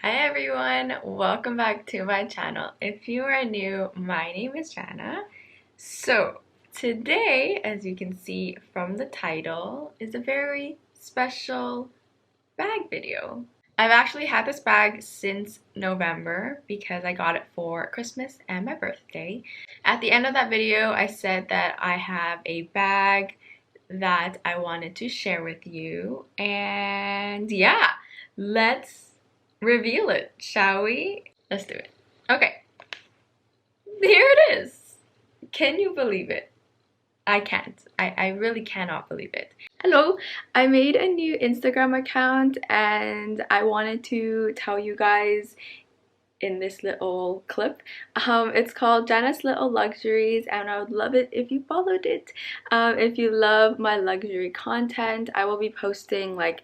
Hi everyone, welcome back to my channel. If you are new, my name is Jana. So today, as you can see from the title, is a very special bag video. I've actually had this bag since November because I got it for Christmas and my birthday. At the end of that video, I said that I have a bag that I wanted to share with you, and yeah, let's reveal it, shall we? Let's do it. Okay, here it is. Can you believe it? I can't. I really cannot believe it. Hello, I made a new Instagram account and I wanted to tell you guys in this little clip. It's called Jana's Little Luxuries and I would love it if you followed it. If you love my luxury content, I will be posting like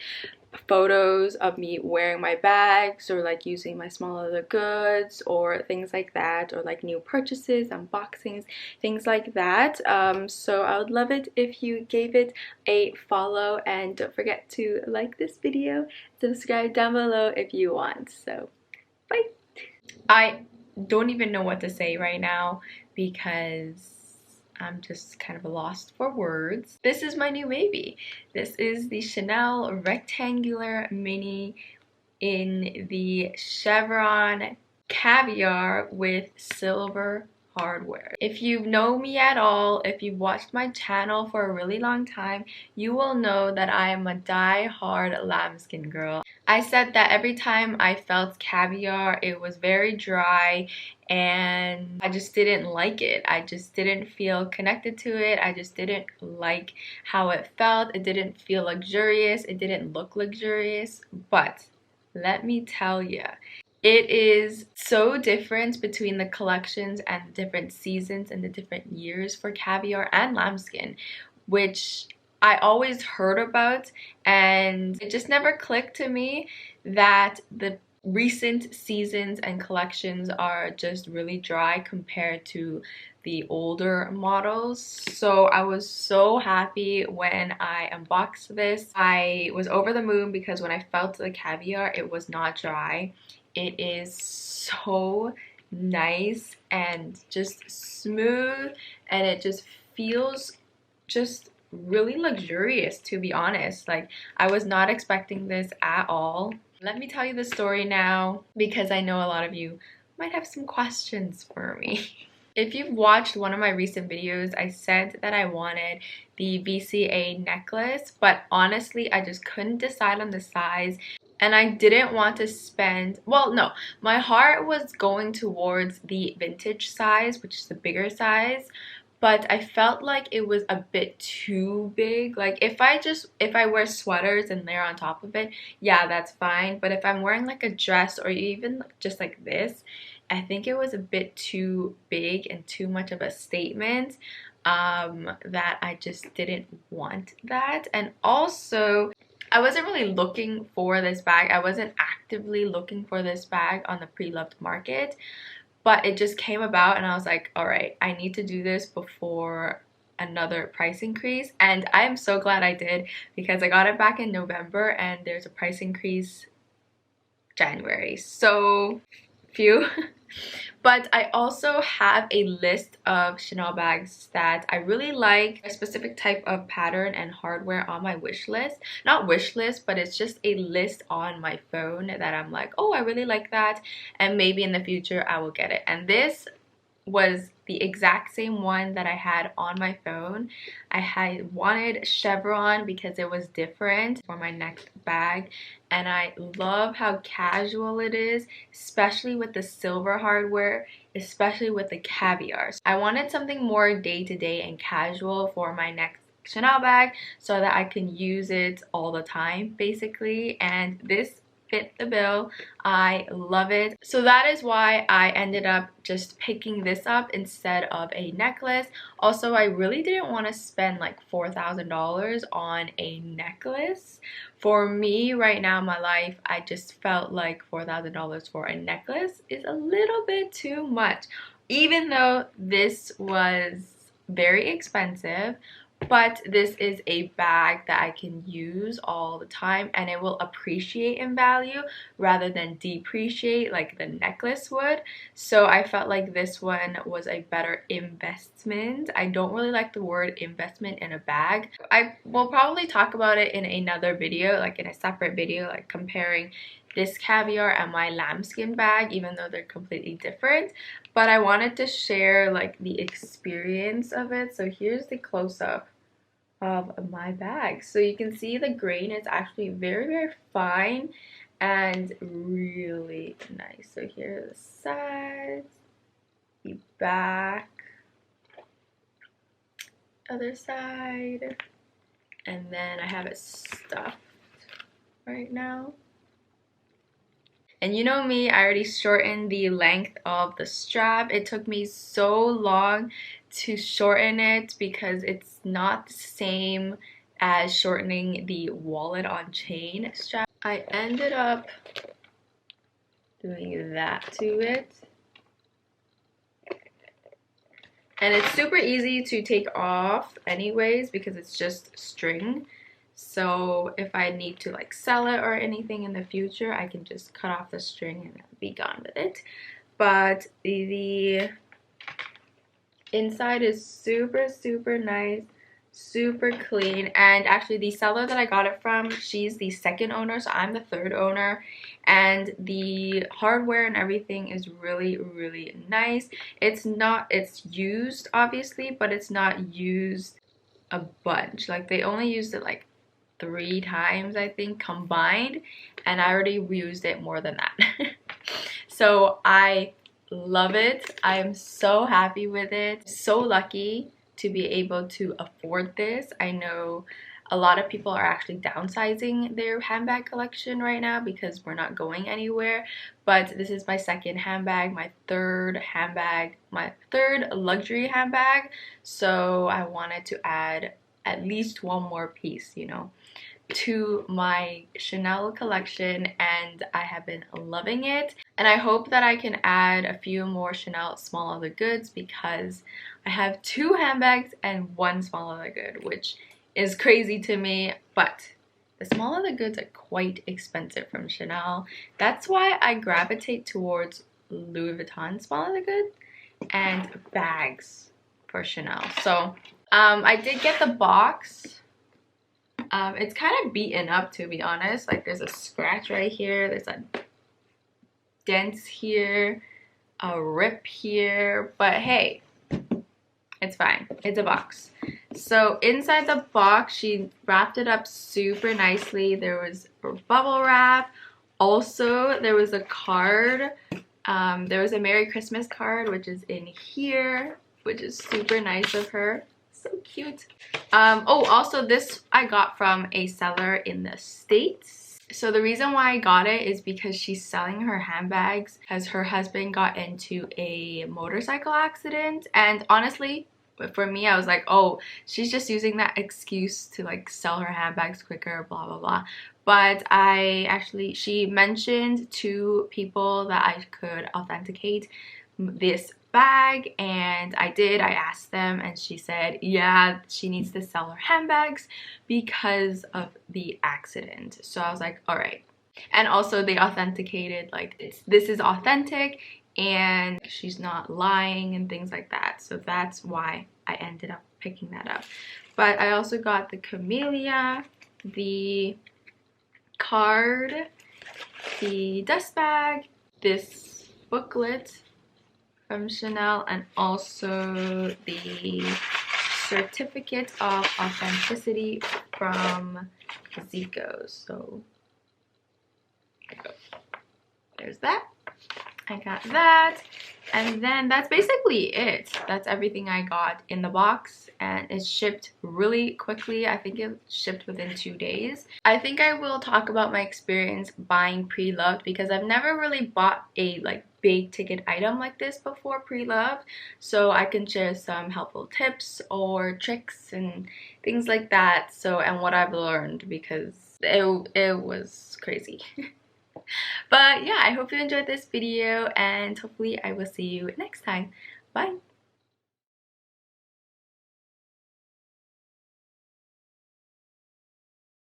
photos of me wearing my bags or like using my small leather goods or things like that, or like new purchases, unboxings, things like that. So I would love it if you gave it a follow and don't forget to like this video, subscribe down below if you want. So bye. I don't even know what to say right now because I'm just kind of lost for words. This is my new baby. This is the Chanel rectangular mini in the chevron caviar with silver hardware. If you know me at all, if you've watched my channel for a really long time, you will know that I am a die-hard lambskin girl. I said that every time I felt caviar, it was very dry and I just didn't like it. I just didn't feel connected to it. I just didn't like how it felt. It didn't feel luxurious. It didn't look luxurious. But let me tell you, it is so different between the collections and the different seasons and the different years for caviar and lambskin, which I always heard about, and it just never clicked to me that the recent seasons and collections are just really dry compared to the older models. So I was so happy when I unboxed this. I was over the moon because when I felt the caviar, it was not dry. It is so nice and just smooth, and it just feels just really luxurious, to be honest. Like, I was not expecting this at all. Let me tell you the story now because I know a lot of you might have some questions for me. If you've watched one of my recent videos, I said that I wanted the VCA necklace, but honestly, I just couldn't decide on the size. And I didn't want to spend, well, no, my heart was going towards the vintage size, which is the bigger size, but I felt like it was a bit too big. Like if I wear sweaters and layer on top of it, yeah, that's fine. But if I'm wearing like a dress or even just like this, I think it was a bit too big and too much of a statement, that I just didn't want that. And also, I wasn't really looking for this bag. I wasn't actively looking for this bag on the pre-loved market, but it just came about and I was like, all right, I need to do this before another price increase. And I am so glad I did because I got it back in November and there's a price increase January. So phew. But I also have a list of Chanel bags that I really like, a specific type of pattern and hardware on my wish list. Not wish list, but it's just a list on my phone that I'm like, oh, I really like that, and maybe in the future I will get it. And this was the exact same one that I had on my phone. I had wanted chevron because it was different for my next bag, and I love how casual it is, especially with the silver hardware, especially with the caviar. I wanted something more day-to-day and casual for my next Chanel bag so that I can use it all the time basically, and this fit the bill. I love it. So that is why I ended up just picking this up instead of a necklace. Also, I really didn't want to spend like $4,000 on a necklace. For me right now in my life, I just felt like $4,000 for a necklace is a little bit too much. Even though this was very expensive, but this is a bag that I can use all the time and it will appreciate in value rather than depreciate like the necklace would. So I felt like this one was a better investment. I don't really like the word investment in a bag. I will probably talk about it in another video, like in a separate video, like comparing this caviar and my lambskin bag, even though they're completely different. But I wanted to share like the experience of it. So here's the close-up of my bag. So you can see the grain is actually very, very fine and really nice. So here are the sides, the back, other side, and then I have it stuffed right now. And you know me, I already shortened the length of the strap. It took me so long to shorten it because it's not the same as shortening the wallet on chain strap. I ended up doing that to it. And it's super easy to take off anyways because it's just string. So if I need to like sell it or anything in the future, I can just cut off the string and be gone with it. But the inside is super, super nice, super clean. And actually the seller that I got it from, she's the second owner, so I'm the third owner. And the hardware and everything is really, really nice. It's used obviously, but it's not used a bunch. Like they only used it like 3 times I think combined, and I already used it more than that. So I love it. I am so happy with it. So lucky to be able to afford this. I know a lot of people are actually downsizing their handbag collection right now because we're not going anywhere, but this is my second handbag, my third luxury handbag, so I wanted to add at least one more piece, you know, to my Chanel collection, and I have been loving it. And I hope that I can add a few more Chanel small leather goods because I have 2 handbags and 1 small leather good, which is crazy to me, but the small leather goods are quite expensive from Chanel. That's why I gravitate towards Louis Vuitton small leather goods and bags for Chanel. So I did get the box. It's kind of beaten up, to be honest. Like there's a scratch right here, there's a dent here, a rip here, but hey, it's fine. It's a box. So inside the box, she wrapped it up super nicely. There was a bubble wrap. Also, there was a card. There was a Merry Christmas card, which is in here, which is super nice of her. So cute. Oh, also this I got from a seller in the States. So the reason why I got it is because she's selling her handbags because her husband got into a motorcycle accident. And honestly, for me, I was like, oh, she's just using that excuse to like sell her handbags quicker, blah, blah, blah. But she mentioned 2 people that I could authenticate this bag, and I did. I asked them and she said yeah, she needs to sell her handbags because of the accident. So I was like, all right. And also they authenticated like this is authentic and she's not lying and things like that. So that's why I ended up picking that up. But I also got the camellia, the card, the dust bag, this booklet from Chanel, and also the certificate of authenticity from Zico. So there's that. I got that, and then that's basically it. That's everything I got in the box, and it shipped really quickly. I think it shipped within 2 days. I think I will talk about my experience buying pre-loved because I've never really bought a like big ticket item like this before pre-loved, so I can share some helpful tips or tricks and things like that. So, and what I've learned because it was crazy. But yeah, I hope you enjoyed this video and hopefully I will see you next time. Bye!